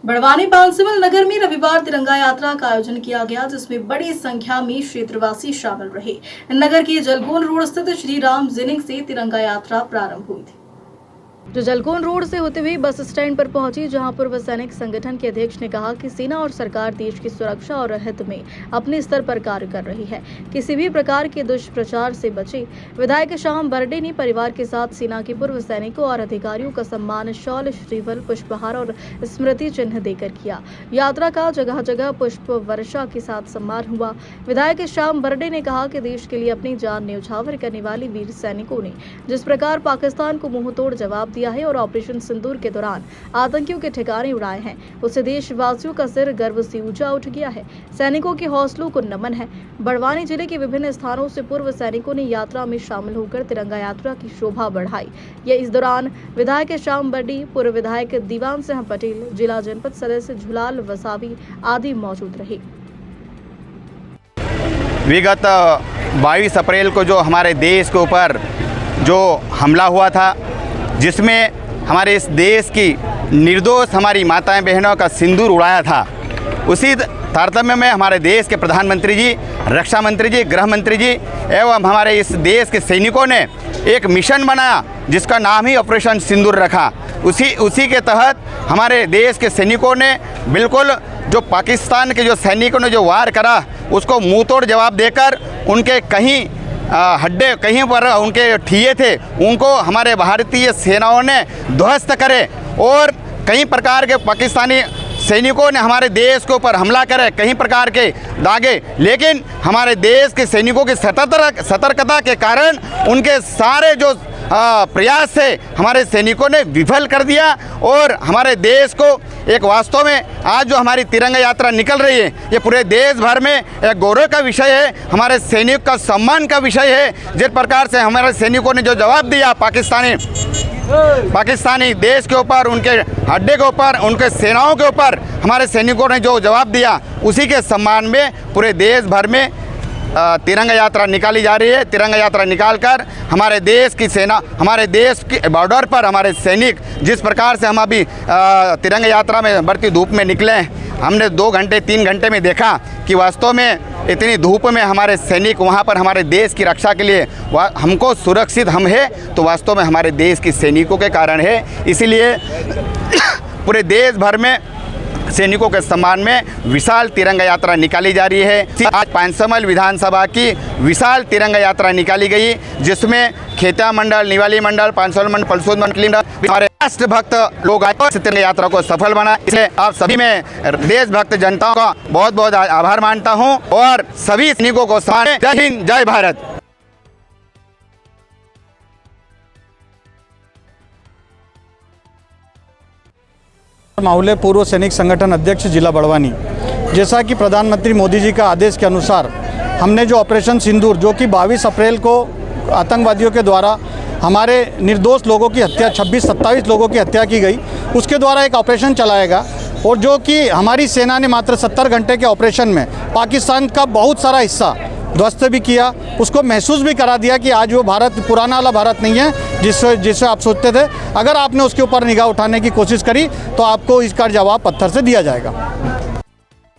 बड़वानी पानसिमल नगर में रविवार तिरंगा यात्रा का आयोजन किया गया, जिसमें बड़ी संख्या में क्षेत्रवासी शामिल रहे। नगर के जलगोन रोड स्थित श्री राम जिनिंग से तिरंगा यात्रा प्रारंभ हुई थी, जो जलगोन रोड से होते हुए बस स्टैंड पर पहुंची, जहां पूर्व सैनिक संगठन के अध्यक्ष ने कहा कि सेना और सरकार देश की सुरक्षा और हित में अपने स्तर पर कार्य कर रही है, किसी भी प्रकार के दुष्प्रचार से बचे। विधायक श्याम बर्डे ने परिवार के साथ सेना के पूर्व सैनिकों और अधिकारियों का सम्मान शॉल, श्रीफल, पुष्पहार और स्मृति चिन्ह देकर किया। यात्रा का जगह जगह पुष्प वर्षा के साथ सम्मान हुआ। विधायक श्याम बर्डे ने कहा कि देश के लिए अपनी जान न्यौछावर करने वाले वीर सैनिकों ने जिस प्रकार पाकिस्तान को मुंहतोड़ जवाब दिया है और ऑपरेशन सिंदूर के दौरान आतंकियों के ठिकाने उड़ाए हैं, उससे देशवासियों का सिर गर्व से ऊंचा उठ गया है। सैनिकों के हौसलों को नमन है। बड़वानी जिले के विभिन्न स्थानों से पूर्व सैनिकों ने यात्रा में शामिल होकर तिरंगा यात्रा की शोभा बढ़ाई। ये इस दौरान विधायक श्याम बर्डी, पूर्व विधायक दीवान सिंह पटेल, जिला जनपद सदस्य झुलाल वसावी आदि मौजूद रहे। विगत 22 अप्रैल को जो हमारे देश के ऊपर जो हमला हुआ था, जिसमें हमारे इस देश की निर्दोष हमारी माताएं बहनों का सिंदूर उड़ाया था, उसी तारतम्य में हमारे देश के प्रधानमंत्री जी, रक्षा मंत्री जी, गृह मंत्री जी एवं हमारे इस देश के सैनिकों ने एक मिशन बनाया जिसका नाम ही ऑपरेशन सिंदूर रखा। उसी के तहत हमारे देश के सैनिकों ने बिल्कुल जो पाकिस्तान के जो सैनिकों ने जो वार करा, उसको मुंह तोड़ जवाब देकर उनके कहीं हड्डे कहीं पर उनके ठिए थे, उनको हमारे भारतीय सेनाओं ने ध्वस्त करे और कई प्रकार के पाकिस्तानी सैनिकों ने हमारे देश के ऊपर हमला करे, कई प्रकार के दागे, लेकिन हमारे देश के सैनिकों की सतर्कता के कारण उनके सारे जो प्रयास से हमारे सैनिकों ने विफल कर दिया और हमारे देश को एक वास्तव में आज जो हमारी तिरंगा यात्रा निकल रही है, ये पूरे देश भर में एक गौरव का विषय है, हमारे सैनिक का सम्मान का विषय है। जिस प्रकार से हमारे सैनिकों ने जो जवाब दिया पाकिस्तानी देश के ऊपर, उनके अड्डे के ऊपर, उनके सेनाओं के ऊपर हमारे सैनिकों ने जो जवाब दिया, उसी के सम्मान में पूरे देश भर में तिरंगा यात्रा निकाली जा रही है। तिरंगा यात्रा निकालकर हमारे देश की सेना, हमारे देश के बॉर्डर पर हमारे सैनिक जिस प्रकार से हम अभी तिरंगा यात्रा में बढ़ती धूप में निकले, हमने 2 घंटे 3 घंटे में देखा कि वास्तव में इतनी धूप में हमारे सैनिक वहाँ पर हमारे देश की रक्षा के लिए हमको सुरक्षित हम है तो वास्तव में हमारे देश की सैनिकों के कारण है। इसीलिए पूरे देश भर में सैनिकों के सम्मान में विशाल तिरंगा यात्रा निकाली जा रही है। आज पानसिमल विधानसभा की विशाल तिरंगा यात्रा निकाली गई, जिसमें खेतिया मंडल, निवाली मंडल, पानसिमल मंडल, पलसूद मंडल, हमारे राष्ट्रभक्त लोग आए और तिरंगा यात्रा को सफल बना। इसलिए आप सभी में देशभक्त जनताओं का बहुत बहुत आभार मानता हूँ और सभी सैनिकों को सम्मान। जय हिंद, जय भारत। माहुले, पूर्व सैनिक संगठन अध्यक्ष, जिला बड़वानी। जैसा कि प्रधानमंत्री मोदी जी का आदेश के अनुसार हमने जो ऑपरेशन सिंदूर, जो कि 22 अप्रैल को आतंकवादियों के द्वारा हमारे निर्दोष लोगों की हत्या, 26-27 लोगों की हत्या की गई, उसके द्वारा एक ऑपरेशन चलाएगा और जो कि हमारी सेना ने मात्र 70 घंटे के ऑपरेशन में पाकिस्तान का बहुत सारा हिस्सा ध्वस्त भी किया, उसको महसूस भी करा दिया कि आज वो भारत पुराना वाला भारत नहीं है जिससे आप सोचते थे। अगर आपने उसके ऊपर निगाह उठाने की कोशिश करी तो आपको इसका जवाब पत्थर से दिया जाएगा।